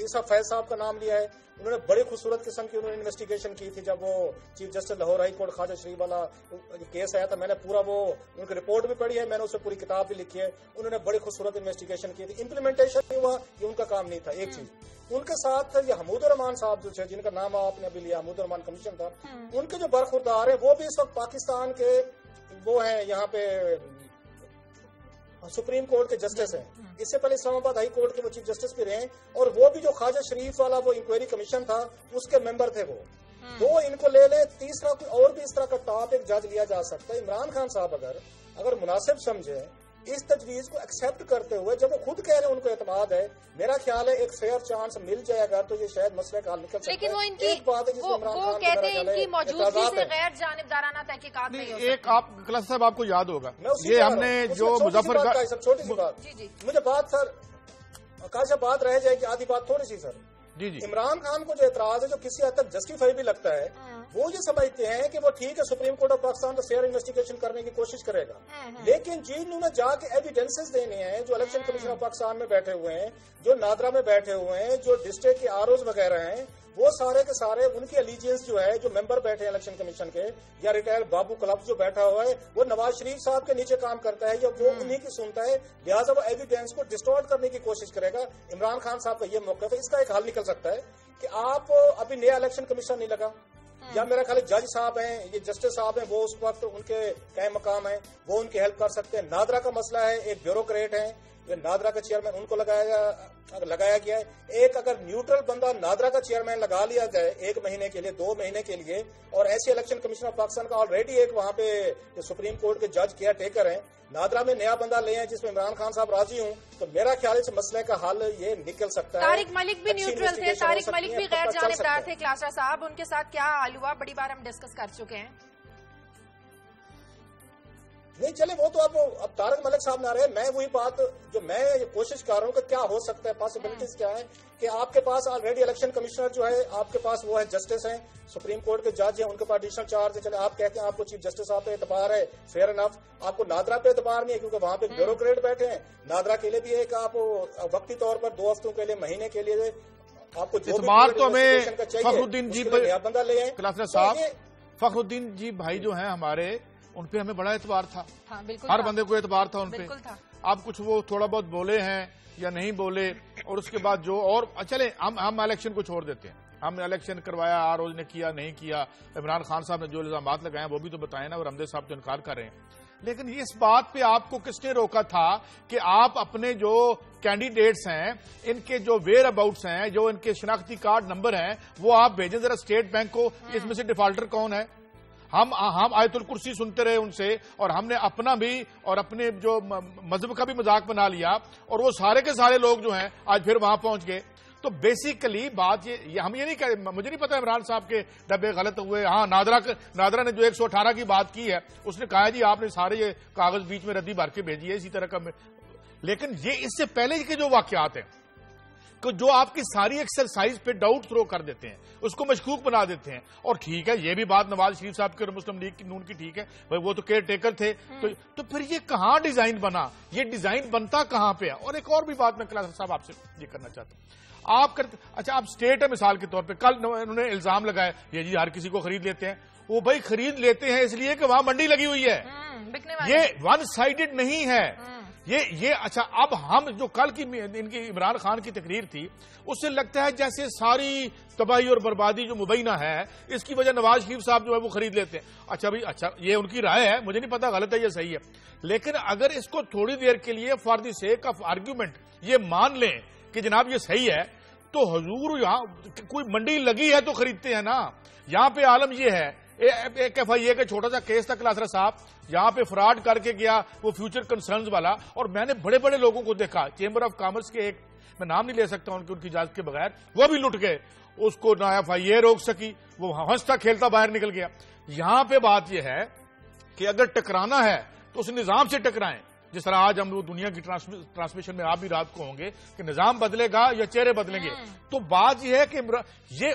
عیسیٰ فیض صاحب کا نام لیا ہے. انہوں نے بڑی خوبصورت قسم کی انہوں نے انویسٹیگیشن کی تھی. جب وہ chief justice Lahore High Court Khawaja Sharif والا کیس آیا تھا, میں نے پورا وہ ان کی رپورٹ بھی پڑھی ہے, میں نے اس سے پوری کتاب بھی لکھی ہے. انہوں نے بڑی خوبصورت انویسٹیگیشن کی تھی. امپلیمنٹیشن نہیں ہوا, یہ ان کا کام نہیں تھا. ایک چیز ان کے ساتھ یہ حمود الرحمان صاحب جو تھے, جن کا نام آپ نے ابھی لیا, حمود الرحمان کمیشن تھا, ان کے جو برخوردار ہیں وہ بھی اس وقت پاکستان کے وہ ہیں, یہاں پہ سپریم کورٹ کے جسٹس ہیں. اس سے پہلے اسلام آباد ہائی کورٹ کے وہ چیف جسٹس بھی رہے, اور وہ بھی جو خواجہ شریف والا وہ انکوائری کمیشن تھا اس کے ممبر تھے. وہ ان کو لے لیں. تیسرا کوئی اور بھی اس طرح کا ٹاپ ایک جج لیا جا سکتا ہے. عمران خان صاحب اگر مناسب سمجھے اس تجویز کو ایکسپٹ کرتے ہوئے, جب وہ خود کہہ رہے ہیں ان کو اعتماد ہے, میرا خیال ہے ایک فیئر چانس مل جائے گا تو یہ شاید مسئلے کا حل نکل سکتا ہے. لیکن وہ ان کی ایک بات ہے جس میں عمران خان کہتے ہیں ان کی موجودگی سے غیر جانبدارانہ تحقیقات نہیں ہو سکتی. ایک آپ کلاس صاحب آپ کو یاد ہوگا, یہ ہم نے جو مظفر کا چھوٹی سی بات, مجھے بات سر کاشا بات رہ جائے گی, آدھی بات تھوڑی سی سر. جی عمران خان کو جو اعتراض ہے, جو کسی حد تک جسٹیفائی بھی لگتا ہے, وہ یہ سمجھتے ہیں کہ وہ ٹھیک ہے سپریم کورٹ آف پاکستان تو فیئر انویسٹیگیشن کرنے کی کوشش کرے گا, لیکن جنہوں نے جا کے ایویڈنسز دینے ہیں, جو الیکشن کمیشن آف پاکستان میں بیٹھے ہوئے ہیں, جو نادرا میں بیٹھے ہوئے ہیں, جو ڈسٹرکٹ کے آرઓز وغیرہ ہیں, وہ سارے کے سارے ان کی الیجنس جو ہے, جو ممبر بیٹھے ہیں الیکشن کمیشن کے, یا ریٹائر بابو کلب جو بیٹھا ہوا ہے, وہ نواز شریف صاحب کے نیچے کام کرتا ہے یا وہ انہی کی سنتا ہے, لہٰذا وہ ایویڈنس کو ڈسٹورٹ کرنے کی کوشش کرے گا. عمران خان صاحب کا یہ موقف ہے. اس کا ایک حل نکل سکتا ہے کہ آپ ابھی نیا الیکشن کمیشن نہیں لگا, یا میرا خیال جج صاحب ہیں, یہ جسٹس صاحب ہیں, وہ اس وقت ان کے قائم مقام ہیں, وہ ان کی ہیلپ کر سکتے ہیں. نادرا کا مسئلہ ہے, ایک بیوروکریٹ ہیں, نادرا کا چیئرمین ان کو لگایا گیا ہے. ایک اگر نیوٹرل بندہ نادرا کا چیئرمین لگا لیا جائے 1 مہینے کے لیے, 2 مہینے کے لیے, اور ایسے الیکشن کمیشن آف پاکستان کا آلریڈی ایک وہاں پہ سپریم کورٹ کے جج کیئر ٹیکر ہیں, نادرا میں نیا بندہ لے ہیں جس میں عمران خان صاحب راضی ہوں, تو میرا خیال ہے اس مسئلے کا حل یہ نکل سکتا ہے. طارق ملک بھی نیوٹرل تھے, طارق ملک بھی غیر جانبدار تھے. کلاسرا صاحب, ان کے ساتھ کیا حال ہوا؟ بڑی بار ہم ڈسکس کر چکے ہیں. نہیں چلے وہ تو اب طارق ملک صاحب نہ رہے. میں وہی بات جو میں کوشش کر رہا ہوں کہ کیا ہو سکتا ہے, پاسبلٹیز کیا ہے, کہ آپ کے پاس آلریڈی الیکشن کمشنر جو ہے آپ کے پاس وہ ہے, جسٹس ہیں, سپریم کورٹ کے جج ہیں, ان کے پاس ایڈیشنل چارج ہے. چلے آپ کہتے ہیں آپ کو چیف جسٹس صاحب پہ اعتبار ہے, فیئر انف. آپ کو نادرا پہ اعتبار نہیں ہے کیونکہ وہاں پہ بیوروکریٹ بیٹھے ہیں. نادرا کے لیے بھی ایک آپ وقتی طور پر 2 ہفتوں کے لیے, مہینے کے لیے آپ کو اعتبار تو ہمیں فخر الدین جی نیا بندہ لے آئے. فخر الدین جی بھائی جو ہیں ہمارے, ان پہ ہمیں بڑا اعتبار تھا, ہر بندے کو اعتبار تھا ان پہ. اب کچھ وہ تھوڑا بہت بولے ہیں یا نہیں بولے, اور اس کے بعد جو اور چلے ہم الیکشن کو چھوڑ دیتے ہیں. ہم نے الیکشن کروایا, آرઓز نے کیا نہیں کیا, عمران خان صاحب نے جو الزامات لگائے ہیں وہ بھی تو بتائیں نا, اور رمدے صاحب تو انکار کر رہے ہیں. لیکن اس بات پہ آپ کو کس نے روکا تھا کہ آپ اپنے جو کینڈیڈیٹس ہیں, ان کے جو ویئر اباؤٹس ہیں, جو ان کے شناختی کارڈ نمبر ہیں, وہ آپ بھیجیں ذرا اسٹیٹ بینک کو, اس میں سے ڈیفالٹر کون ہے. ہم آیت الکرسی سنتے رہے ان سے, اور ہم نے اپنا بھی اور اپنے جو مذہب کا بھی مذاق بنا لیا, اور وہ سارے کے سارے لوگ جو ہیں آج پھر وہاں پہنچ گئے. تو بیسیکلی بات یہ ہم یہ نہیں کہہ, مجھے نہیں پتا عمران صاحب کے ڈبے غلط ہوئے. ہاں نادرا نے جو 118 کی بات کی ہے, اس نے کہا جی آپ نے سارے یہ کاغذ بیچ میں ردی بھر کے بھیجی ہے اسی طرح کا. لیکن یہ اس سے پہلے کے جو واقعات ہیں کہ جو آپ کی ساری ایکسرسائز پہ ڈاؤٹ تھرو کر دیتے ہیں, اس کو مشکوک بنا دیتے ہیں. اور ٹھیک ہے یہ بھی بات نواز شریف صاحب کے اور مسلم لیگ کی نون کی ٹھیک ہے, وہ تو کیئر ٹیکر تھے, تو پھر یہ کہاں ڈیزائن بنا, یہ ڈیزائن بنتا کہاں پہ ہے. اور ایک اور بھی بات میں کلاسر صاحب آپ سے یہ کرنا چاہتا ہوں. آپ کرتے, اچھا آپ اسٹیٹ ہے مثال کے طور پہ, کل انہوں نے الزام لگایا یہ جی ہر کسی کو خرید لیتے ہیں. وہ بھائی خرید لیتے ہیں اس لیے کہ وہاں منڈی لگی ہوئی ہے, یہ ون سائیڈڈ نہیں ہے. یہ اچھا اب ہم جو کل کی ان کی عمران خان کی تقریر تھی, اس سے لگتا ہے جیسے ساری تباہی اور بربادی جو مبینہ ہے اس کی وجہ نواز شریف صاحب جو ہے وہ خرید لیتے ہیں. اچھا بھائی, اچھا یہ ان کی رائے ہے, مجھے نہیں پتا غلط ہے یا صحیح ہے, لیکن اگر اس کو تھوڑی دیر کے لیے for the sake of argument یہ مان لیں کہ جناب یہ صحیح ہے, تو حضور یہاں کوئی منڈی لگی ہے تو خریدتے ہیں نا. یہاں پہ عالم یہ ہے, ایک FIA کا چھوٹا سا کیس تھا کلاسرا صاحب, یہاں پہ فراڈ کر کے گیا وہ فیوچر کنسرنز والا, اور میں نے بڑے بڑے لوگوں کو دیکھا, چیمبر آف کامرس کے ایک, میں نام نہیں لے سکتا ان کی اجازت کے بغیر, وہ بھی لٹ گئے. اس کو نہ FIA روک سکی, وہ ہنستا کھیلتا باہر نکل گیا. یہاں پہ بات یہ ہے کہ اگر ٹکرانا ہے تو اس نظام سے ٹکرائیں, جس طرح آج ہم لوگ دنیا کی ٹرانسمیشن میں آپ بھی رات کو ہوں گے کہ نظام بدلے گا یا چہرے بدلیں گے. تو بات یہ ہے کہ یہ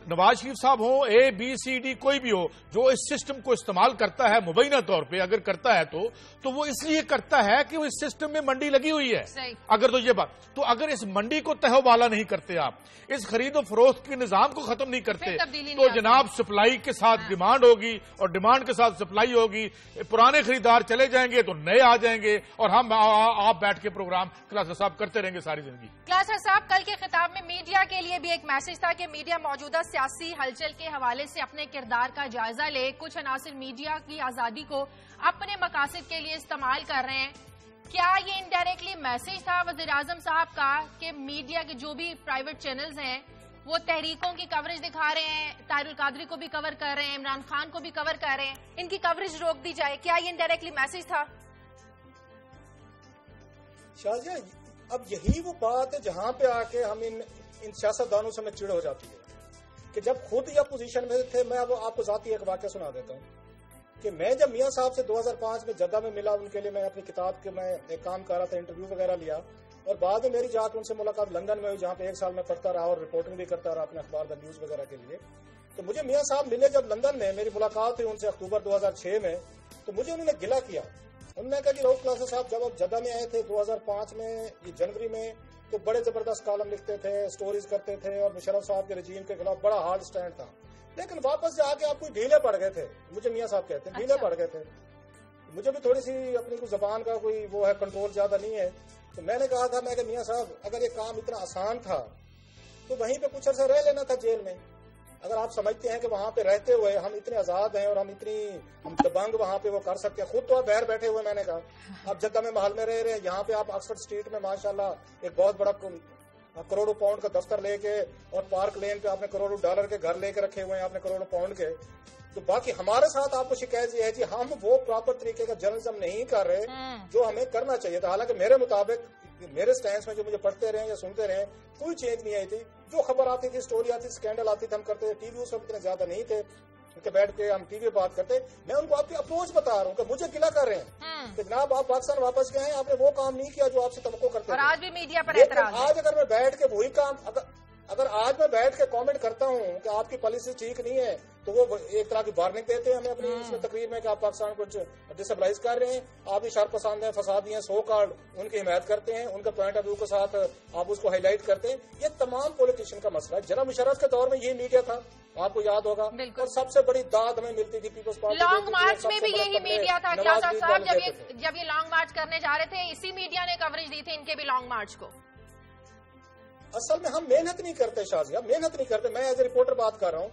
نواز شریف صاحب ہوں, اے بی سی ڈی کوئی بھی ہو, جو اس سسٹم کو استعمال کرتا ہے مبینہ طور پہ اگر کرتا ہے تو وہ اس لیے کرتا ہے کہ وہ اس سسٹم میں منڈی لگی ہوئی ہے. اگر تو یہ بات, تو اگر اس منڈی کو تہو بالا نہیں کرتے, آپ اس خرید و فروخت کے نظام کو ختم نہیں کرتے, تو جناب سپلائی کے ساتھ ڈیمانڈ ہوگی اور ڈیمانڈ کے ساتھ سپلائی ہوگی, پرانے خریدار چلے جائیں گے تو نئے آ جائیں گے, اور ہم آپ بیٹھ کے پروگرام کلاسر صاحب کرتے رہیں گے ساری زندگی. کلاسر صاحب, کل کے خطاب میں میڈیا کے لیے بھی ایک میسج تھا کہ میڈیا موجودہ سیاسی ہلچل کے حوالے سے اپنے کردار کا جائزہ لے. کچھ عناصر میڈیا کی آزادی کو اپنے مقاصد کے لیے استعمال کر رہے ہیں. کیا یہ انڈائریکٹلی میسج تھا وزیر اعظم صاحب کا کہ میڈیا کے جو بھی پرائیویٹ چینلز ہیں وہ تحریکوں کی کوریج دکھا رہے ہیں, طاہر القادری کو بھی کور کر رہے ہیں, عمران خان کو بھی کور کر رہے ہیں, ان کی کوریج روک دی جائے؟ کیا یہ انڈائریکٹلی میسج تھا؟ شازیہ, اب یہی وہ بات ہے جہاں پہ آ کے ہم ان سیاستدانوں سے ہمیں چڑ ہو جاتی ہے کہ جب خود یہ اپوزیشن میں تھے. میں اب آپ کو ذاتی ایک واقعہ سنا دیتا ہوں کہ میں جب میاں صاحب سے 2005 میں جدہ میں ملا, ان کے لیے میں اپنی کتاب کے میں ایک کام کر رہا تھا, انٹرویو وغیرہ لیا, اور بعد میں میری جا کے ان سے ملاقات لندن میں ہوئی, جہاں پہ 1 سال میں پڑھتا رہا اور رپورٹنگ بھی کرتا رہا اپنے اخبار دا نیوز وغیرہ کے لیے. تو مجھے میاں صاحب ملے جب لندن میں, میری ملاقات ہوئی ان سے اکتوبر 2006 میں, تو مجھے انہوں نے گلہ کیا. انہوں نے کہا کہ رؤف کلاسر صاحب جب آپ جدہ میں آئے تھے 2005 میں یہ جنوری میں, تو بڑے زبردست کالم لکھتے تھے, سٹوریز کرتے تھے, اور مشرف صاحب کے رجیم کے خلاف بڑا ہارڈ سٹینڈ تھا, لیکن واپس جا کے آپ کوئی ڈھیلے پڑ گئے تھے. مجھے میاں صاحب کہتے ہیں ڈھیلے پڑ گئے تھے. مجھے بھی تھوڑی سی اپنی کوئی زبان کا کوئی وہ ہے, کنٹرول زیادہ نہیں ہے. تو میں نے کہا تھا, میں کہ میاں صاحب اگر یہ کام اتنا آسان تھا تو وہیں پہ کچھ عرصہ رہ لینا تھا جیل میں. اگر آپ سمجھتے ہیں کہ وہاں پہ رہتے ہوئے ہم اتنے آزاد ہیں اور ہم دبنگ وہاں پہ وہ کر سکتے ہیں, خود تو آپ باہر بیٹھے ہوئے, میں نے کہا آپ جدہ میں محل میں رہ رہے ہیں, یہاں پہ آپ آکسفورڈ اسٹریٹ میں ماشاءاللہ ایک بہت بڑا کروڑوں پاؤنڈ کا دفتر لے کے, اور پارک لین پہ آپ نے کروڑوں ڈالر کے گھر لے کے رکھے ہوئے ہیں آپ نے کروڑوں پاؤنڈ کے. تو باقی ہمارے ساتھ آپ کو شکایت یہ ہے کہ ہم وہ پراپر طریقے کا جرنلزم نہیں کر رہے جو ہمیں کرنا چاہیے تھا. حالانکہ میرے مطابق میرے سٹینس میں جو مجھے پڑھتے رہے یا سنتے رہے کوئی چینج نہیں آئی تھی. جو خبر آتی تھی, اسٹوری آتی تھی, اسکینڈل آتی تھی, ہم کرتے تھے. ٹی وی اس وقت اتنے زیادہ نہیں تھے کہ بیٹھ کے ہم ٹی وی بات کرتے. میں ان کو آپ کی اپروچ بتا رہا ہوں کہ مجھے گلہ کر رہے ہیں کہ جناب آپ پاکستان واپس گئے ہیں, آپ نے وہ کام نہیں کیا جو آپ سے توقع کرتے اور آج بھی میڈیا پر اعتراض ہے. آج اگر میں بیٹھ کے وہی کام اگر آج میں بیٹھ کے کامنٹ کرتا ہوں کہ آپ کی پالیسی ٹھیک نہیں ہے, تو وہ ایک طرح کی وارننگ دیتے ہیں ہمیں اپنی اس میں تقریر میں کہ آپ پاکستان کو ڈسٹیبلائز کر رہے ہیں, آپ ہی شر پسند ہیں, فسادی ہیں, سو کارڈ ان کی حمایت کرتے ہیں, ان کا پوائنٹ آف ویو کے ساتھ آپ اس کو ہائی لائٹ کرتے ہیں. یہ تمام پولیٹیشین کا مسئلہ ہے. جناب مشرف کے دور میں یہ میڈیا تھا, آپ کو یاد ہوگا, اور سب سے بڑی داد ہمیں ملتی تھی پیپلز پارٹی. لانگ مارچ میں بھی یہی میڈیا تھا. کلاسر صاحب جب یہ لانگ مارچ کرنے جا رہے تھے, اسی میڈیا نے کوریج دی تھی ان کے بھی لانگ مارچ کو. اصل میں ہم محنت نہیں کرتے شازیہ, محنت نہیں کرتے. میں ایز اے رپورٹر بات کر رہا ہوں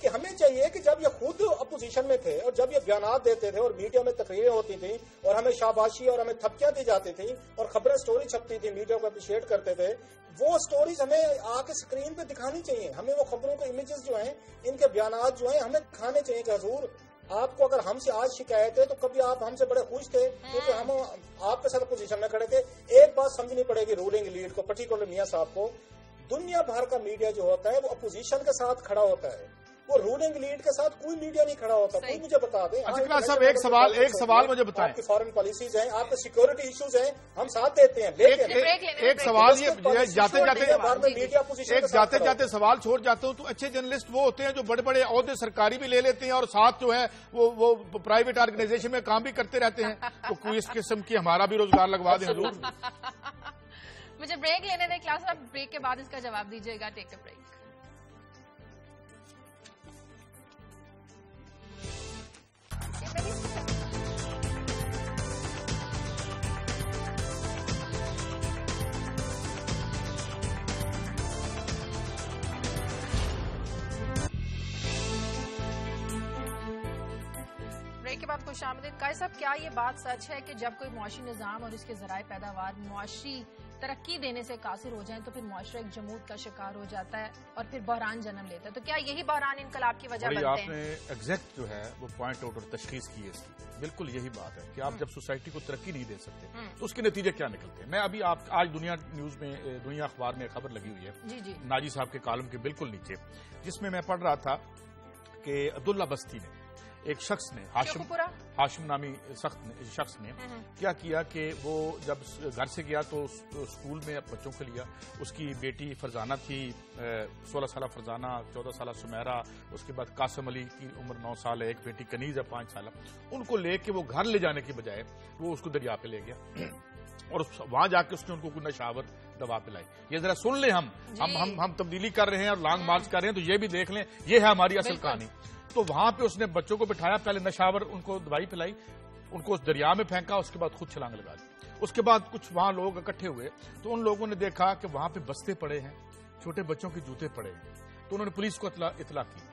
کہ ہمیں چاہیے کہ جب یہ خود اپوزیشن میں تھے اور جب یہ بیانات دیتے تھے اور میڈیا میں تقریریں ہوتی تھیں اور ہمیں شاباشی اور ہمیں تھپکیاں دی جاتی تھیں اور خبریں سٹوری چھپتی تھی, میڈیا کو اپریشیٹ کرتے تھے, وہ سٹوریز ہمیں آ کے اسکرین پہ دکھانی چاہیے. ہمیں وہ خبروں کے امیجز جو ہیں, ان کے بیانات جو ہیں, ہمیں دکھانے چاہیے کہ حضور آپ کو اگر ہم سے آج شکایت ہے تو کبھی آپ ہم سے بڑے خوش تھے کیونکہ ہم آپ کے ساتھ پوزیشن میں کھڑے تھے. ایک بات سمجھنی پڑے گی رولنگ لیڈ کو, پرٹیکولر میاں صاحب کو, دنیا بھر کا میڈیا جو ہوتا ہے وہ اپوزیشن کے ساتھ کھڑا ہوتا ہے, وہ رولنگ لیڈ کے ساتھ کوئی میڈیا نہیں کھڑا ہوتا. کوئی مجھے بتا دیں. اچھا صاحب ایک سوال مجھے بتائیں. آپ کی فارن پالیسیز ہیں, آپ کے سیکورٹی ایشوز ہیں, ہم ساتھ دیتے ہیں, لیکن ایک سوال یہ جاتے جاتے سوال چھوڑ جاتے ہوں تو اچھے جرنلسٹ وہ ہوتے ہیں جو بڑے بڑے عہدے سرکاری بھی لے لیتے ہیں اور ساتھ جو ہے وہ پرائیویٹ آرگنائزیشن میں کام بھی کرتے رہتے ہیں. تو کوئی اس قسم کی ہمارا بھی روزگار لگوا دیں حضور. مجھے بریک لینے دیں کلاس صاحب, بریک کے بعد اس کا جواب دیجیے گا. ٹیک اے بریک. بریک کے بعد خوش آمدید. قائد صاحب, کیا یہ بات سچ ہے کہ جب کوئی معاشی نظام اور اس کے ذرائع پیداوار معاشی ترقی دینے سے قاصر ہو جائیں تو پھر معاشرہ ایک جمود کا شکار ہو جاتا ہے اور پھر بحران جنم لیتا ہے؟ تو کیا یہی بحران انقلاب کی وجہ بنتے ہیں؟ آپ نے ایگزیکٹ جو ہے وہ پوائنٹ آؤٹ اور تشخیص کی ہے اس کی. بالکل یہی بات ہے کہ آپ جب سوسائٹی کو ترقی نہیں دے سکتے تو اس کے نتیجے کیا نکلتے ہیں. میں ابھی آج دنیا نیوز میں, دنیا اخبار میں خبر لگی ہوئی ہے ناجی صاحب کے کالم کے بالکل نیچے, جس میں میں پڑھ رہا تھا کہ عبداللہ بستی نے ایک شخص نے ہاشم نامی شخص نے کیا کیا کہ وہ جب گھر سے گیا تو اسکول میں بچوں کو لیا. اس کی بیٹی فرزانہ تھی 16 سالہ فرزانہ, 14 سالہ سمیرہ, اس کے بعد قاسم علی کی عمر 9 سال ہے, ایک بیٹی کنیز ہے 5 سالہ. ان کو لے کے وہ گھر لے جانے کی بجائے وہ اس کو دریا پہ لے گیا اور وہاں جا کے اس نے ان کو کوئی نشاور دوا پلائی. یہ ذرا سن لیں, ہم تبدیلی کر رہے ہیں اور لانگ مارچ کر رہے ہیں, تو یہ بھی دیکھ لیں, یہ ہے ہماری اصل کہانی. تو وہاں پہ اس نے بچوں کو بٹھایا, پہلے نشاور ان کو دوائی پلائی, ان کو اس دریا میں پھینکا, اس کے بعد خود چھلانگ لگا دی. اس کے بعد کچھ وہاں لوگ اکٹھے ہوئے تو ان لوگوں نے دیکھا کہ وہاں پہ بستے پڑے ہیں, چھوٹے بچوں کے جوتے پڑے ہیں. تو انہوں نے پولیس کو اطلاع کی.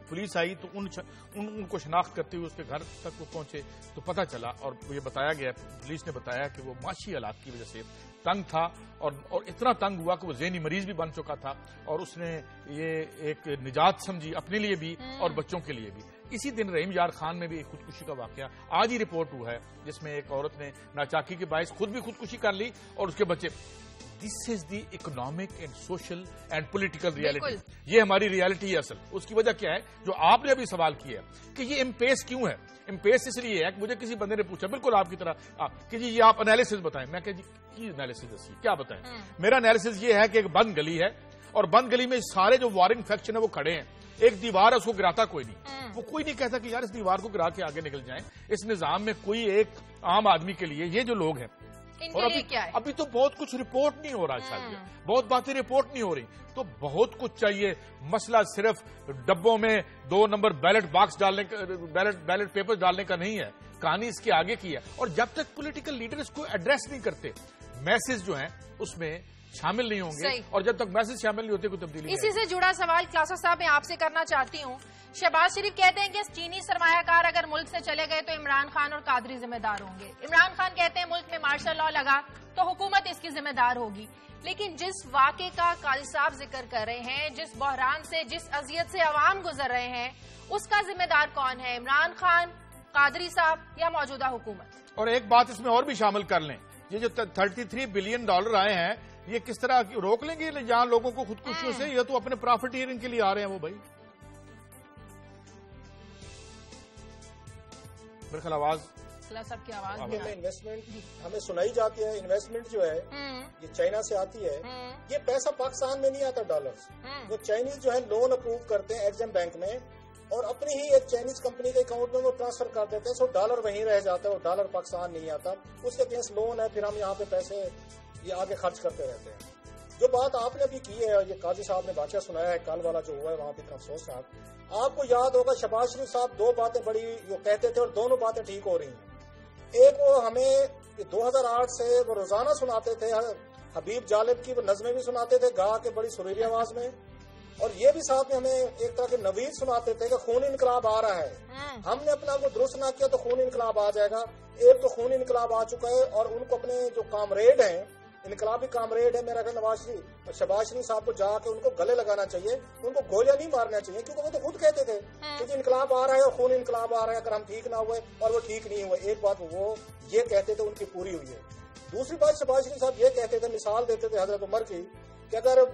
پولیس آئی تو ان کو شناخت کرتے ہوئے اس کے گھر تک وہ پہنچے تو پتہ چلا, اور یہ بتایا گیا, پولیس نے بتایا کہ وہ معاشی حالات کی وجہ سے تنگ تھا اور اتنا تنگ ہوا کہ وہ ذہنی مریض بھی بن چکا تھا, اور اس نے یہ ایک نجات سمجھی اپنے لیے بھی اور بچوں کے لیے بھی. اسی دن رحیم یار خان میں بھی ایک خودکشی کا واقعہ آج ہی رپورٹ ہوا ہے, جس میں ایک عورت نے ناچاکی کے باعث خود بھی خودکشی کر لی اور اس کے بچے. This is the economic and social and political reality. یہ ہماری ریالٹی ہے اصل. اس کی وجہ کیا ہے جو آپ نے ابھی سوال کیا ہے کہ یہ امپیس کیوں ہے. امپیس اس لیے ہے کہ مجھے کسی بندے نے پوچھا بالکل آپ کی طرح کہ جی یہ آپ انالیسز بتائیں. میں کہ جی کی انالیسز کیا بتائیں. میرا انالیسز یہ ہے کہ ایک بند گلی ہے اور بند گلی میں سارے جو وارنگ فیکشن ہے وہ کھڑے ہیں. ایک دیوار ہے, اس کو گراتا کوئی نہیں. وہ کوئی نہیں کہتا کہ یار اس دیوار کو گرا کے آگے نکل جائیں. اس نظام میں کوئی ایک عام آدمی کے لیے یہ جو لوگ ہیں, اور ابھی تو بہت کچھ رپورٹ نہیں ہو رہا شاید, بہت باتیں رپورٹ نہیں ہو رہی, تو بہت کچھ چاہیے. مسئلہ صرف ڈبوں میں 2 نمبر بیلٹ باکس ڈالنے بیلٹ پیپر ڈالنے کا نہیں ہے, کہانی اس کے آگے کی ہے. اور جب تک پولیٹیکل لیڈر اس کو ایڈریس نہیں کرتے, میسج جو ہیں اس میں شامل نہیں ہوں گے, اور جب تک میسج شامل نہیں ہوتے کوئی تبدیلی. اسی سے جڑا سوال کلاسر صاحب میں آپ سے کرنا چاہتی ہوں. شہباز شریف کہتے ہیں کہ چینی سرمایہ کار اگر ملک سے چلے گئے تو عمران خان اور قادری ذمہ دار ہوں گے. عمران خان کہتے ہیں ملک میں مارشل لا لگا تو حکومت اس کی ذمہ دار ہوگی. لیکن جس واقعے کا قاضی صاحب ذکر کر رہے ہیں, جس بحران سے, جس اذیت سے عوام گزر رہے ہیں, اس کا ذمہ دار کون ہے؟ عمران خان, قادری صاحب یا موجودہ حکومت؟ اور ایک بات اس میں اور بھی شامل کر لیں, یہ جو $33 بلین آئے ہیں یہ کس طرح روک لیں گے جہاں لوگوں کو خودکشیوں سے, یا تو اپنے پرافیٹیئرنگ کے لیے آ رہے ہیں وہ بھائی. میرے خیال آواز صاحب کی آواز انویسٹمنٹ ہمیں سنائی جاتی ہے. انویسٹمنٹ جو ہے یہ چائنا سے آتی ہے. یہ پیسہ پاکستان میں نہیں آتا ڈالرز. وہ چائنیز جو ہے لون اپروو کرتے ہیں ایگزم بینک میں, اور اپنی ہی ایک چائنیز کمپنی کے اکاؤنٹ میں وہ ٹرانسفر کر دیتے ہیں. سو ڈالر وہیں رہ جاتا ہے, وہ ڈالر پاکستان نہیں آتا. اس کے اگینسٹ لون ہے, پھر ہم یہاں پہ پیسے یہ آگے خرچ کرتے رہتے ہیں. جو بات آپ نے ابھی کی ہے, یہ قاضی صاحب نے واقعہ سنایا ہے کل والا جو ہوا ہے وہاں پہ افسوس صاحب, آپ کو یاد ہوگا شہباز شریف صاحب 2 باتیں بڑی وہ کہتے تھے اور دونوں باتیں ٹھیک ہو رہی ہیں. ایک وہ ہمیں 2008 سے وہ روزانہ سناتے تھے, حبیب جالب کی وہ نظمیں بھی سناتے تھے گا کے بڑی سریلی آواز میں, اور یہ بھی ساتھ میں ہمیں ایک طرح کے نوید سناتے تھے کہ خون انقلاب آ رہا ہے. ہم نے اپنا کو درست نہ کیا تو خون انقلاب آ جائے گا. ایک تو خون انقلاب آ چکا ہے, اور ان کو اپنے جو کامریڈ ہیں, انقلابی کامریڈ ہے میرا خیال نواز شریف اور شہباز شریف صاحب کو جا کے ان کو گلے لگانا چاہیے, ان کو گولیاں نہیں مارنا چاہیے, کیونکہ وہ تو خود کہتے تھے کہ انقلاب آ رہا ہے اور خون انقلاب آ رہا ہے, اگر ہم ٹھیک نہ ہوئے, اور وہ ٹھیک نہیں ہوئے. ایک بات وہ یہ کہتے تھے ان کی پوری ہوئی ہے. دوسری بات شہباز شریف صاحب یہ کہتے تھے, مثال دیتے تھے حضرت عمر کی, کہ اگر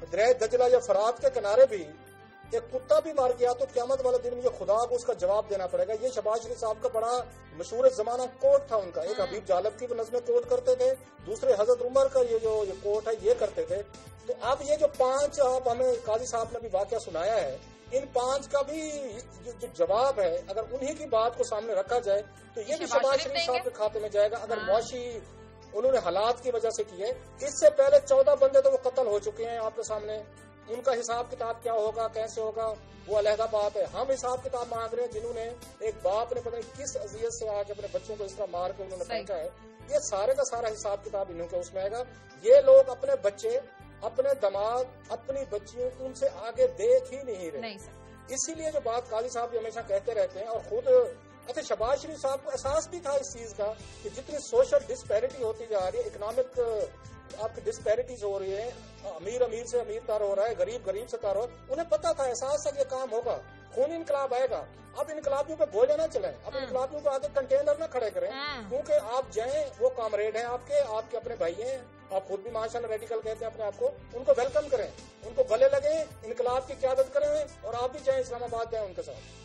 دریا دجلہ یا فرات کے کنارے بھی ایک کتا بھی مار گیا تو قیامت والے دن میں خدا کو اس کا جواب دینا پڑے گا. یہ شہباز شریف صاحب کا بڑا مشہور زمانہ کوٹ تھا ان کا. ایک حبیب جالب کی نظمیں کوٹ کرتے تھے, دوسرے حضرت عمر کا یہ جو کوٹ ہے یہ کرتے تھے. تو اب یہ جو 5 آپ ہمیں قاضی صاحب نے بھی واقعہ سنایا ہے, ان 5 کا بھی جو جواب ہے اگر انہی کی بات کو سامنے رکھا جائے تو یہ بھی شہباز شریف صاحب کے کھاتے میں جائے گا. اگر معاشی انہوں نے حالات کی وجہ سے کیے, اس سے پہلے 14 بندے تو وہ قتل ہو چکے ہیں آپ کے سامنے. ان کا حساب کتاب کیا ہوگا, کیسے ہوگا, وہ علیحدہ بات ہے. ہم حساب کتاب مانگ رہے ہیں جنہوں نے, ایک باپ نے پتہ نہیں کس اذیت سے آج اپنے بچوں کو اس طرح مار کے انہوں نے پہنچا ہے. یہ سارے کا سارا حساب کتاب انہوں کے اس میں آئے گا. یہ لوگ اپنے بچے, اپنے دماغ, اپنی بچیوں ان سے آگے دیکھ ہی نہیں رہے. اسی لیے جو بات قاضی صاحب بھی ہمیشہ کہتے رہتے ہیں, اور خود اچھا شہباز شریف صاحب کو احساس بھی تھا اس چیز کا کہ جتنی سوشل ڈسپیرٹی ہوتی جا رہی ہے, اکنامک آپ کی ڈسپیرٹیز ہو رہی ہے, امیر سے امیر تر ہو رہا ہے, غریب سے تر ہو رہا ہے, انہیں پتا تھا, احساس تھا کہ یہ کام ہوگا, خون انقلاب آئے گا. اب انقلابیوں پہ گولیاں نہ چلائیں, اب انقلابیوں کو آگے کنٹینر نہ کھڑے کریں, کیونکہ آپ جائیں, وہ کامریڈ ہیں آپ کے اپنے بھائی ہیں, آپ خود بھی ماشاء اللہ ریڈیکل کہتے ہیں اپنے آپ کو, ان کو ویلکم کریں, ان کو گلے لگیں, انقلاب کی قیادت کریں, اور آپ بھی جائیں اسلام آباد جائیں ان کے ساتھ.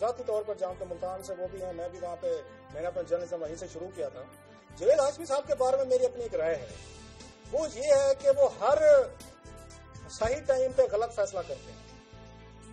ذاتی طور پر جانتا ہوں, ملتان سے وہ بھی ہیں, میں بھی وہاں پہ میں نے اپنا جرنلزم وہیں سے شروع کیا تھا. جاوید ہاشمی صاحب کے بارے میں میری اپنی ایک رائے ہے, وہ یہ ہے کہ وہ ہر صحیح ٹائم پہ غلط فیصلہ کرتے ہیں.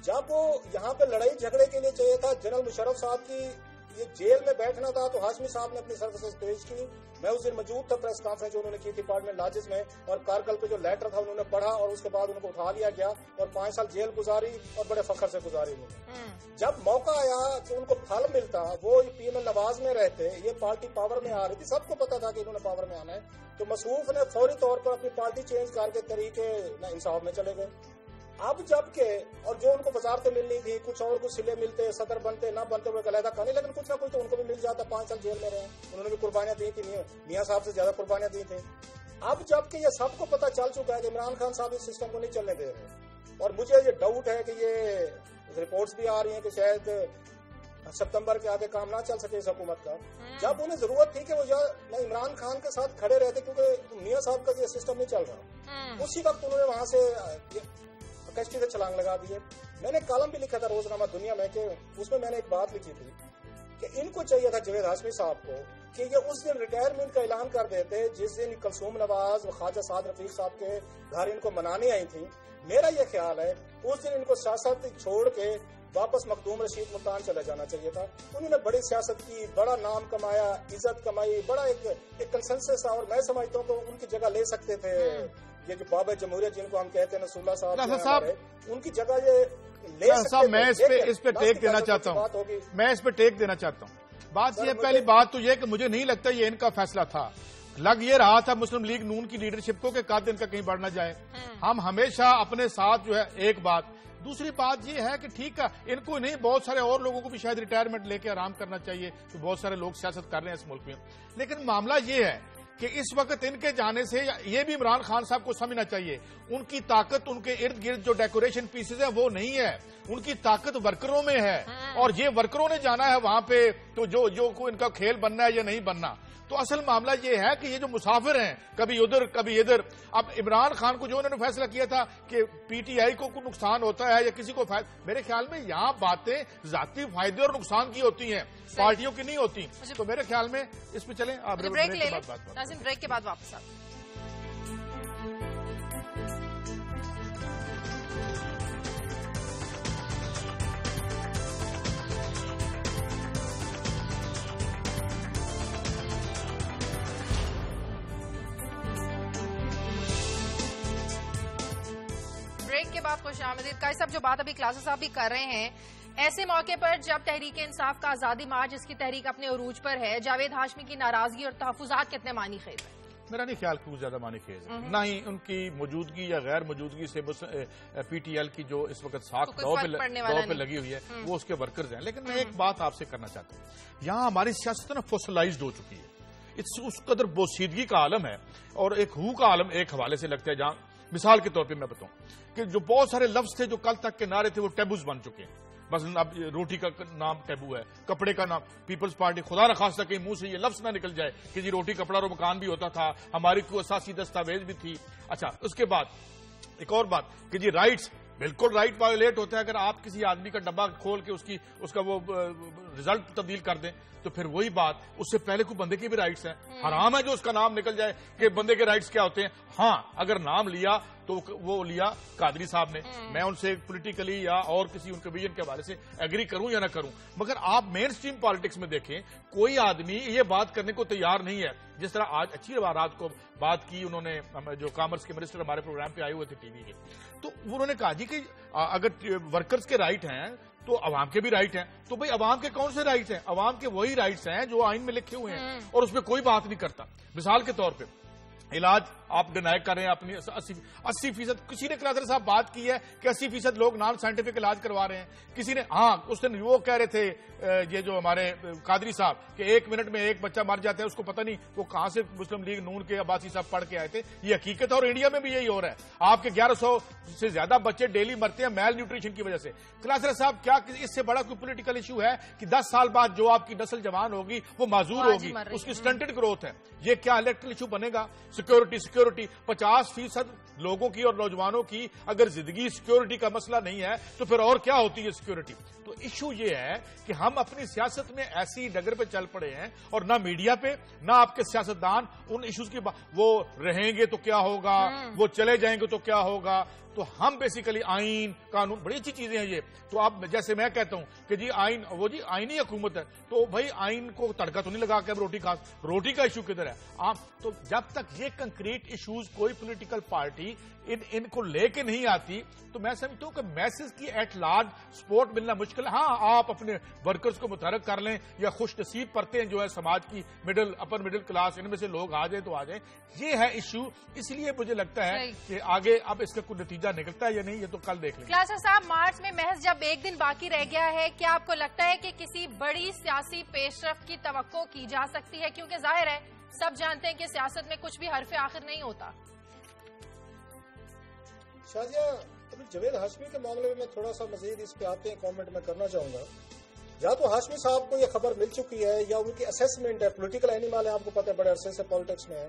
جب وہ یہاں پہ لڑائی جھگڑے کے لیے چاہیے تھا, جنرل مشرف صاحب کی یہ جیل میں بیٹھنا تھا, تو ہاشمی صاحب نے اپنی سروسز پیش کی. میں اس دن موجود تھا پریس کانفرنس جو انہوں نے کی تھی پارلیمنٹ لاجز میں, اور کارگل پہ جو لیٹر تھا انہوں نے پڑھا اور اس کے بعد ان کو اٹھا لیا گیا اور 5 سال جیل گزاری اور بڑے فخر سے گزاری انہوں نے. جب موقع آیا کہ ان کو پھل ملتا, وہ پی ایم ایل نواز میں رہتے, یہ پارٹی پاور میں آ رہی تھی, سب کو پتا تھا کہ انہوں نے پاور میں آنا ہے, تو مصروف نے فوری طور پر اپنی پارٹی چینج کر کے طریقے انصاف میں چلے گئے. اب جب کہ اور جو ان کو وزارتیں ملنی تھی, کچھ اور کچھ سلے ملتے, صدر بنتے نہ بنتے ہوئے علیحدہ کہانی, لیکن کچھ نہ کچھ تو ان کو بھی مل جاتا. 5 سال جیل میں رہے, انہوں نے بھی قربانیاں دی تھی, میاں صاحب سے زیادہ قربانیاں دی تھیں. اب جب کہ یہ سب کو پتا چل چکا ہے کہ عمران خان صاحب اس سسٹم کو نہیں چلنے دے رہے, اور مجھے یہ ڈاؤٹ ہے کہ یہ رپورٹس بھی آ رہی ہیں کہ شاید ستمبر کے آگے کام نہ چل سکے اس حکومت کا. جب انہیں ضرورت تھی کہ وہ عمران خان کے ساتھ کھڑے رہتے کیونکہ میاں صاحب کا یہ سسٹم نہیں چل رہا, اسی وقت انہوں نے وہاں سے کشتی سے چھلانگ لگا دی ہے. میں نے کالم بھی لکھا تھا روزنامہ دنیا میں, کہ اس میں نے ایک بات لکھی تھی کہ ان کو چاہیے تھا جاوید ہاشمی صاحب کو کہ یہ اس دن ریٹائرمنٹ کا اعلان کر دیتے جس دن کلثوم نواز اور خواجہ سعد رفیق صاحب کے گھر ان کو منانے آئی تھیں. میرا یہ خیال ہے اس دن ان کو سیاست چھوڑ کے واپس مخدوم رشید ملتان چلا جانا چاہیے تھا. انہوں نے بڑی سیاست کی, بڑا نام کمایا, عزت کمائی, بڑا ایک کنسنسس تھا, اور میں سمجھتا ہوں کہ ان کی جگہ لے سکتے تھے. یہ جو بابا جمہوریت جن کو ہم کہتے ہیں نصر اللہ صاحب, ان کی جگہ یہ لے سکتے. میں اس پہ ٹیک دینا چاہتا ہوں. بات یہ پہلی بات تو یہ کہ مجھے نہیں لگتا یہ ان کا فیصلہ تھا. لگ یہ رہا تھا مسلم لیگ نون کی لیڈرشپ کو کہ قد ان کا کہیں بڑھ نہ جائے. ہم ہمیشہ اپنے ساتھ جو ہے ایک بات. دوسری بات یہ ہے کہ ٹھیک ہے ان کو نہیں, بہت سارے اور لوگوں کو بھی شاید ریٹائرمنٹ لے کے آرام کرنا چاہیے, تو بہت سارے لوگ سیاست کر رہے ہیں اس ملک میں. لیکن معاملہ یہ ہے کہ اس وقت ان کے جانے سے یہ بھی عمران خان صاحب کو سمجھنا چاہیے ان کی طاقت ان کے ارد گرد جو ڈیکوریشن پیسز ہیں وہ نہیں ہے, ان کی طاقت ورکروں میں ہے. اور یہ ورکروں نے جانا ہے وہاں پہ, تو جو ان کا کھیل بننا ہے یا نہیں بننا. تو اصل معاملہ یہ ہے کہ یہ جو مسافر ہیں کبھی ادھر کبھی ادھر, اب عمران خان کو جو انہوں نے فیصلہ کیا تھا کہ پی ٹی آئی کو کوئی نقصان ہوتا ہے یا کسی کو میرے خیال میں یہاں باتیں ذاتی فائدے اور نقصان کی ہوتی ہیں, پارٹیوں کی نہیں ہوتی. تو میرے خیال میں اس پہ چلیں, آپ بریک لے لیں, ناظرین بریک کے بعد واپس آتے ہیں. بریک کے بعد خوش آمدید. قائد صاحب جو بات ابھی کلاسز صاحب بھی کر رہے ہیں, ایسے موقع پر جب تحریک انصاف کا آزادی مارچ جس کی تحریک اپنے عروج پر ہے, جاوید ہاشمی کی ناراضگی اور تحفظات کتنے معنی خیز ہیں؟ میرا نہیں خیال کہ وہ زیادہ معنی خیز ہے, نہ ہی ان کی موجودگی یا غیر موجودگی سے پی ٹی ایل کی جو اس وقت ساکھ دو پہ لگی ہوئی ہے وہ اس کے ورکرز ہیں. لیکن میں ایک بات آپ سے کرنا چاہتا ہوں, یہاں ہماری سیاست نا فوسلائزڈ ہو چکی ہے, اس قدر بوسیدگی کا عالم ہے اور ایک ہو کا عالم ایک حوالے سے لگتا ہے. جہاں مثال کے طور پہ میں بتاؤں کہ جو بہت سارے لفظ تھے جو کل تک کے نعرے تھے وہ ٹیبوز بن چکے ہیں. بس اب روٹی کا نام ٹیبو ہے, کپڑے کا نام پیپلز پارٹی, خدا نخواستہ کہیں منہ سے یہ لفظ نہ نکل جائے کہ جی روٹی کپڑا اور مکان بھی ہوتا تھا, ہماری کوئی اساسی دستاویز بھی تھی. اچھا اس کے بعد ایک اور بات کہ جی رائٹس, بالکل رائٹ وایولیٹ ہوتا ہے. اگر آپ کسی آدمی کا ڈبہ کھول کے اس کا وہ رزلٹ تبدیل کر دیں تو پھر وہی بات, اس سے پہلے کوئی بندے کے بھی رائٹس ہیں. حرام ہے جو اس کا نام نکل جائے کہ بندے کے رائٹس کیا ہوتے ہیں. ہاں اگر نام لیا تو وہ لیا قادری صاحب نے, میں ان سے پولیٹیکلی یا اور کسی ان کے ویژن کے حوالے سے ایگری کروں یا نہ کروں, مگر آپ مین سٹریم پالیٹکس میں دیکھیں کوئی آدمی یہ بات کرنے کو تیار نہیں ہے. جس طرح آج اچھی رات کو بات کی انہوں نے, جو کامرس کے منسٹر ہمارے پروگرام پہ آئے ہوئے تھے ٹی وی کے, تو انہوں نے کہا جی کہ اگر ورکرز کے رائٹ ہیں تو عوام کے بھی رائٹ ہیں. تو بھئی عوام کے کون سے رائٹس ہیں؟ عوام کے وہی رائٹس ہیں جو آئین میں لکھے ہوئے ہیں, اور اس میں کوئی بات نہیں کرتا. مثال کے طور پہ علاج آپ ڈینائی کر رہے ہیں اپنی 80%. کسی نے کلاسر صاحب بات کی ہے کہ 80% لوگ نان سائنٹیفک علاج کروا رہے ہیں. کسی نے اس دن وہ کہہ رہے تھے یہ جو ہمارے قادری صاحب کہ 1 منٹ میں ایک بچہ مر جاتا ہے, اس کو پتہ نہیں وہ کہاں سے مسلم لیگ نون کے عباسی صاحب پڑھ کے آئے تھے. یہ حقیقت ہے اور انڈیا میں بھی یہی ہو رہا ہے. آپ کے 1100 سے زیادہ بچے ڈیلی مرتے ہیں میل نیوٹریشن کی وجہ سے. کلاسر صاحب کیا اس سے بڑا کوئی پولیٹیکل ایشو ہے کہ 10 سال بعد جو آپ کی نسل جوان ہوگی وہ معذور ہوگی, اس کی سٹنٹڈ گروتھ ہے. یہ کیا الیکٹرل ایشو بنے گا؟ سیکورٹی 50% لوگوں کی اور نوجوانوں کی اگر زندگی سیکورٹی کا مسئلہ نہیں ہے تو پھر اور کیا ہوتی ہے سیکورٹی؟ تو ایشو یہ ہے کہ ہم اپنی سیاست میں ایسی ڈگر پہ چل پڑے ہیں اور نہ میڈیا پہ نہ آپ کے سیاستدان ان ایشوز کی وہ رہیں گے تو کیا ہوگا, وہ چلے جائیں گے تو کیا ہوگا. تو ہم بیسیکلی آئین قانون بڑی اچھی چیزیں ہیں یہ. تو اب جیسے میں کہتا ہوں کہ جی آئین وہ جی آئینی حکومت ہے تو بھائی آئین کو تڑکا تو نہیں لگا کے روٹی کھا. روٹی کا ایشو کدھر ہے آپ؟ تو جب تک یہ کنکریٹ ایشوز کوئی پولیٹیکل پارٹی ان کو لے کے نہیں آتی تو میں سمجھتا ہوں کہ میسز کی ایٹ لارج سپورٹ ملنا مشکل ہے. ہاں آپ اپنے ورکرز کو متحرک کر لیں یا خوش نصیب پرتے ہیں جو ہے سماج کی اپر مڈل کلاس ان میں سے لوگ آ جائیں تو آ جائیں. یہ ہے ایشو. اس لیے مجھے لگتا ہے کہ آگے اب اس کا کوئی نتیجہ نکلتا ہے یا نہیں یہ تو کل دیکھ لیں. کلاسر صاحب مارچ میں محض جب 1 دن باقی رہ گیا ہے, کیا آپ کو لگتا ہے کہ کسی بڑی سیاسی پیش رفت کی توقع کی جا سکتی ہے؟ کیونکہ ظاہر ہے سب جانتے ہیں کہ سیاست میں کچھ بھی حرف آخر نہیں ہوتا. شازیہ جاوید ہاشمی کے معاملے میں تھوڑا سا مزید اس پہ آتے ہیں کامنٹ میں کرنا چاہوں گا. یا تو ہاشمی صاحب کو یہ خبر مل چکی ہے یا ان کی اسیسمنٹ ہے, پولیٹیکل اینیمل ہے, آپ کو پتہ ہے بڑے عرصے سے پالیٹکس میں ہے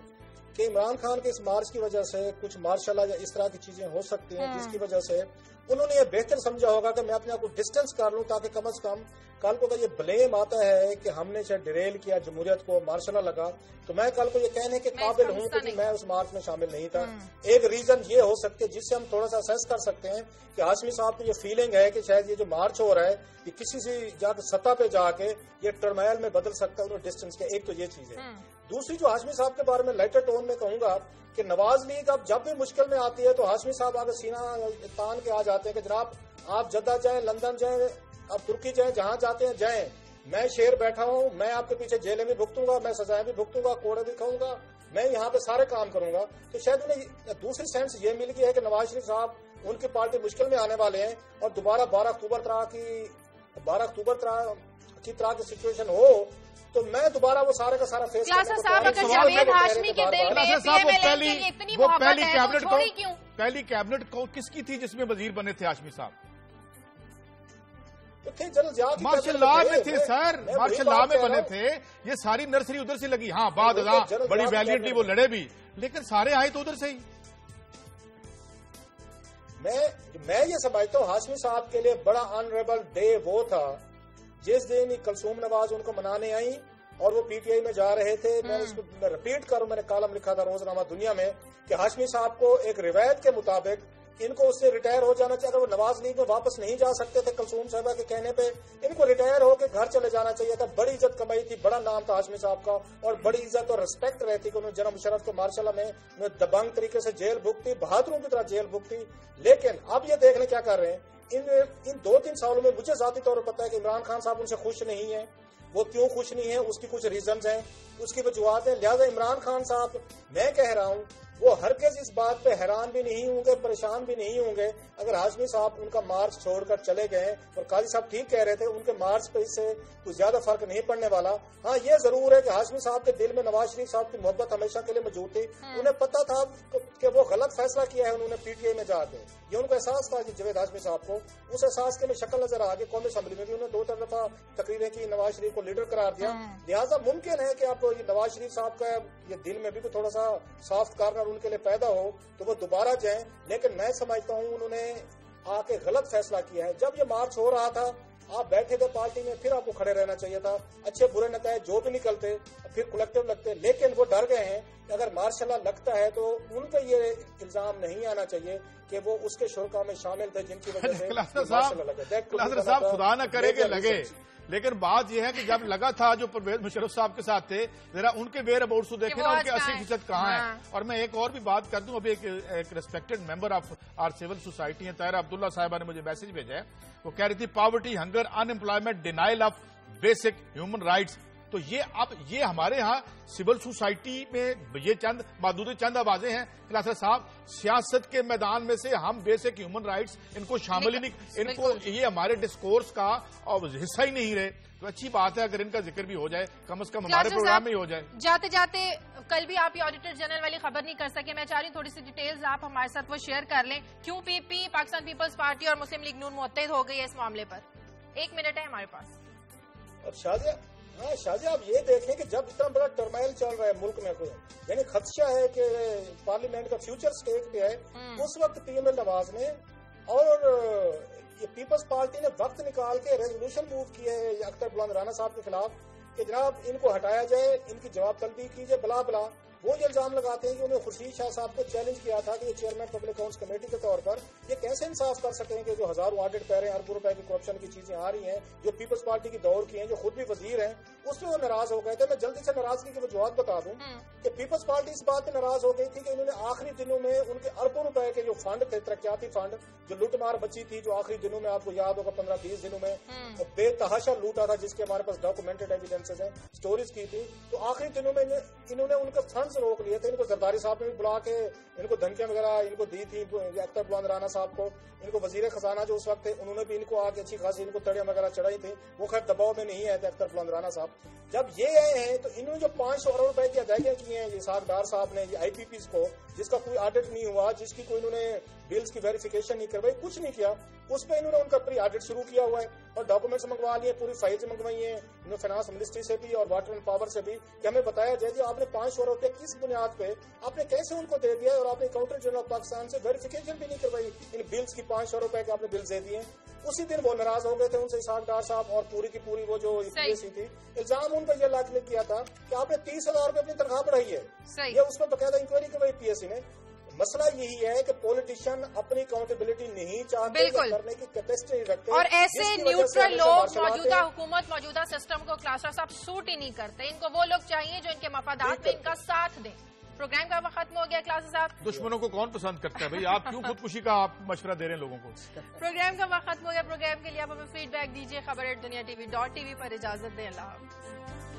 کہ عمران خان کے اس مارچ کی وجہ سے کچھ مارشل لا یا اس طرح کی چیزیں ہو سکتی ہیں جس کی وجہ سے انہوں نے یہ بہتر سمجھا ہوگا کہ میں اپنے آپ کو ڈسٹینس کر لوں تاکہ کم از کم کل کو یہ بلیم آتا ہے کہ ہم نے شاید ڈیریل کیا جمہوریت کو, مارشل لا لگا, تو میں کل کو یہ کہنے کے قابل ہوں کہ میں اس مارچ میں شامل نہیں تھا. ایک ریزن یہ ہو سکتے جس سے ہم تھوڑا سا اسیس کر سکتے ہیں کہ ہاشمی صاحب کو یہ فیلنگ ہے کہ شاید یہ جو مارچ ہو رہا ہے یہ کسی سے جا کے سطح پہ جا کے یہ ٹرمائل میں بدل سکتا ہے انہوں ڈسٹینس کے. ایک تو یہ چیز ہے. دوسری جو ہاشمی صاحب کے بارے میں لائٹر ٹون میں کہوں گا کہ نواز لیگ اب جب بھی مشکل میں آتی ہے تو ہاشمی صاحب آگے سینہ تان کے آ جاتے ہیں کہ جناب آپ جدہ جائیں, لندن جائیں, آپ ترکی جائیں, جہاں جاتے ہیں جائیں, میں شیر بیٹھا ہوں, میں آپ کے پیچھے جیلیں بھی بھگتوں گا, میں سزائیں بھی بھگتوں گا, کوڑے بھی کھاؤں گا, میں یہاں پہ سارے کام کروں گا. تو شاید انہیں دوسری سینس یہ مل گئی ہے کہ نواز شریف صاحب ان کی پارٹی مشکل میں آنے والے ہیں اور دوبارہ 12 اکتوبر کی طرح کی سچویشن ہو تو میں دوبارہ وہ سارے کا سارا فیس پہلی کیبنٹ کس کی تھی جس میں وزیر بنے تھے ہاشمی صاحب؟ مارشل لا میں تھے سر, مارشل لا میں بنے تھے. یہ ساری نرسری ادھر سے لگی. ہاں بعد بڑی ویلینٹلی وہ لڑے بھی لیکن سارے آئے تو ادھر سے ہی. میں یہ سمجھتا ہوں ہاشمی صاحب کے لیے بڑا آنریبل ڈے وہ تھا جس دن کلثوم نواز ان کو منانے آئی اور وہ پی ٹی آئی میں جا رہے تھے. میں اس کو رپیٹ کروں, میں نے کالم لکھا تھا روزنامہ دنیا میں کہ ہاشمی صاحب کو ایک روایت کے مطابق ان کو اس سے ریٹائر ہو جانا چاہیے. اگر وہ نواز لیگ میں واپس نہیں جا سکتے تھے کلثوم صاحبہ کے کہنے پہ ان کو ریٹائر ہو کے گھر چلے جانا چاہیے تھا. بڑی عزت کمائی تھی, بڑا نام تھا ہاشمی صاحب کا اور بڑی عزت اور ریسپیکٹ رہتی کہ انہوں نے جناب مشرف کو مارشل لا میں دبنگ طریقے سے جیل بھگتی, بہادروں کی طرح جیل بھگتی. لیکن اب یہ دیکھ لیں کیا کر رہے ہیں ان 2-3 سالوں میں. مجھے ذاتی طور پر پتا ہے کہ عمران خان صاحب ان سے خوش نہیں ہیں. وہ کیوں خوش نہیں ہیں اس کی کچھ ریزنز ہیں, اس کی وجوہات ہیں. لہذا عمران خان صاحب میں کہہ رہا ہوں وہ ہرگز اس بات پہ حیران بھی نہیں ہوں گے, پریشان بھی نہیں ہوں گے اگر ہاشمی صاحب ان کا مارچ چھوڑ کر چلے گئے. اور قاضی صاحب ٹھیک کہہ رہے تھے ان کے مارچ پہ اس سے کچھ زیادہ فرق نہیں پڑنے والا. ہاں یہ ضرور ہے کہ ہاشمی صاحب کے دل میں نواز شریف صاحب کی محبت ہمیشہ کے لیے موجود تھی. انہیں پتا تھا کہ وہ غلط فیصلہ کیا ہے انہوں نے پی ٹی آئی میں جا کے. یہ ان کو احساس تھا کہ جاوید ہاشمی صاحب کو اس احساس کے میں شکل نظر آ گئی. قومی اسمبلی میں بھی انہوں نے 2-3 دفعہ تقریریں کی, نواز شریف کو لیڈر قرار دیا. لہٰذا ممکن ہے کہ اب نواز شریف صاحب کا یہ دل میں بھی تھوڑا سا سافٹ کارنر ان کے لیے پیدا ہو تو وہ دوبارہ جائیں. لیکن میں سمجھتا ہوں انہوں نے آ کے غلط فیصلہ کیا ہے. جب یہ مارچ ہو رہا تھا آپ بیٹھے تھے پارٹی میں, پھر آپ کو کھڑے رہنا چاہیے تھا. اچھے برے نتائج جو بھی نکلتے پھر کلیکٹو لگتے, لیکن وہ ڈر گئے ہیں کہ اگر مارشل لا لگتا ہے تو ان پہ یہ الزام نہیں آنا چاہیے کہ وہ اس کے شرکا میں شامل تھے جن کی وجہ سے مارشل لا لگا. صاحب خدا نہ کرے کہ لگے, لیکن بات یہ ہے کہ جب لگا تھا جو پرویز مشرف صاحب کے ساتھ تھے ذرا ان کے ویئر اباؤٹس دیکھیں نا, ان کے 80% کہاں ہیں. اور میں ایک اور بھی بات کر دوں, ابھی ایک respected member of our civil society ہیں طاہرہ عبداللہ صاحبہ نے مجھے میسج بھیجا ہے. وہ کہہ رہی تھی poverty, hunger, in employment, denial of basic human rights تو یہ ہمارے ہاں سول سوسائٹی میں یہ چند آوازیں ہیں خلاصہ صاحب، سیاست کے میدان میں سے ہم بیسک ہیومن رائٹس ان کو شامل ہی نہیں، ان کو یہ ہمارے ڈسکورس کا حصہ ہی نہیں رہے. تو اچھی بات ہے اگر ان کا ذکر بھی ہو جائے، کم از کم ہمارے پروگرام میں ہی ہو جائے. جاتے جاتے کل بھی آپ یہ آڈیٹر جنرل والی خبر نہیں کر سکے، میں چاہ رہی ہوں تھوڑی سی ڈیٹیلز آپ ہمارے ساتھ وہ شیئر کر لیں. کیوں پی پی پاکستان پیپلز پارٹی اور مسلم لیگ نون متحد ہو گئی ہے اس معاملے پر؟ 1 منٹ ہے ہمارے پاس. اب شازیہ آپ یہ دیکھیں کہ جب اتنا بڑا ٹرمائل چل رہا ہے ملک میں، کوئی یعنی خدشہ ہے کہ پارلیمنٹ کا فیوچر سٹیٹ پہ ہے، اس وقت پی ایم ایل نواز نے اور یہ پیپلز پارٹی نے وقت نکال کے ریزولوشن موو کی ہے اختر بلند رانا صاحب کے خلاف کہ جناب ان کو ہٹایا جائے، ان کی جواب طلبی کیجیے بلا بلا. وہ یہ الزام لگاتے ہیں کہ انہوں نے خورشید شاہ صاحب کو چیلنج کیا تھا کہ یہ چیئرمین پبلک اکاؤنٹس کمیٹی کے طور پر یہ کیسے انصاف کر سکیں کہ جو ہزاروں آڈٹ پہ رہے ہیں، اربوں روپے کی کرپشن کی چیزیں آ رہی ہیں جو پیپلز پارٹی کی دور کی ہیں، جو خود بھی وزیر ہیں، اس میں وہ ناراض ہو گئے تھے. میں جلدی سے ناراضگی کی وجوہات بتا دوں کہ پیپلز پارٹی اس بات پہ ناراض ہو گئی تھی کہ انہوں نے آخری دنوں میں ان کے اربوں روپے کے جو فنڈ تھے، ترقیاتی فنڈ جو لوٹ مار بچی تھی، جو آخری دنوں میں آپ کو یاد ہوگا 15-20 دنوں میں بے تحاشا لوٹا تھا، جس کے ہمارے پاس ڈاکومنٹڈ ایویڈنسز ہیں، سٹوریز کی تھی. تو آخری دنوں میں انہوں نے ان کے فنڈز روک لیے تھے. ان کو زرداری صاحب نے بھی بلا کے ان کو دھمکیاں وغیرہ ان کو دی تھی، اختر بلند رانا صاحب کو، ان کو وزیر خزانہ جو اس وقت تھے انہوں نے بھی ان کو آ کے اچھی خاصی ان کو تڑیاں وغیرہ چڑھائی تھی. وہ خیر دباؤ میں نہیں آئے تھے اختر بلند رانا صاحب. جب یہ آئے ہیں تو انہوں نے جو 500 ارب روپے کی ادائیگیاں کی ہیں اسحاق ڈار صاحب نے، یہ آئی پی پیز کو، جس کا کوئی آڈٹ نہیں ہوا، جس کی کوئی انہوں نے بلز کی ویریفیکیشن نہیں کروائی، کچھ نہیں کیا، اس پہ انہوں نے ان کا پری آڈٹ شروع کیا ہوا ہے اور ڈاکومنٹس منگوا لیے، پوری فائلز منگوائی ہیں انہوں نے فائنانس منسٹری سے بھی اور واٹر اینڈ پاور سے بھی کہ ہمیں بتایا جائے کہ آپ نے 500 روپے کس بنیاد پہ آپ نے کیسے ان کو دے دیا اور آپ نے اکاؤنٹر جنرل آف پاکستان سے ویریفیکیشن بھی نہیں کروائی ان بلز کی. 500 روپے کے آپ نے بلز دے دیے. اسی دن وہ ناراض ہو گئے تھے ان سے اسحاق ڈار صاحب اور پوری کی پوری وہ جو سی تھی. الزام ان پر یہ لاگو کیا تھا کہ آپ نے 30,000 روپے اپنی تنخواہ بڑھائی ہے. یہ اس پر باقاعدہ انکوائری کروائی پی ایس سی نے. مسئلہ یہی ہے کہ پولیٹیشین اپنی اکاؤنٹیبلٹی نہیں چاہتے کرنے کی کیپیسٹی رکھتے اور ایسے نیوٹرل لوگ موجودہ حکومت موجودہ سسٹم کو کلاسر صاحب سوٹ ہی نہیں کرتے. ان کو وہ لوگ چاہیے جو ان کے مفادات میں ان کا ساتھ دیں. پروگرام کا وقت ختم ہو گیا کلاسر صاحب. دشمنوں کو کون پسند کرتا ہے بھائی؟ آپ کیوں خودکشی کا آپ مشورہ دے رہے ہیں لوگوں کو؟ پروگرام کا وقت ختم ہو گیا. پروگرام کے لیے آپ ہمیں فیڈ بیک دیجیے. خبر@دنیا TV.tv پر. اجازت دیں. اللہ حافظ.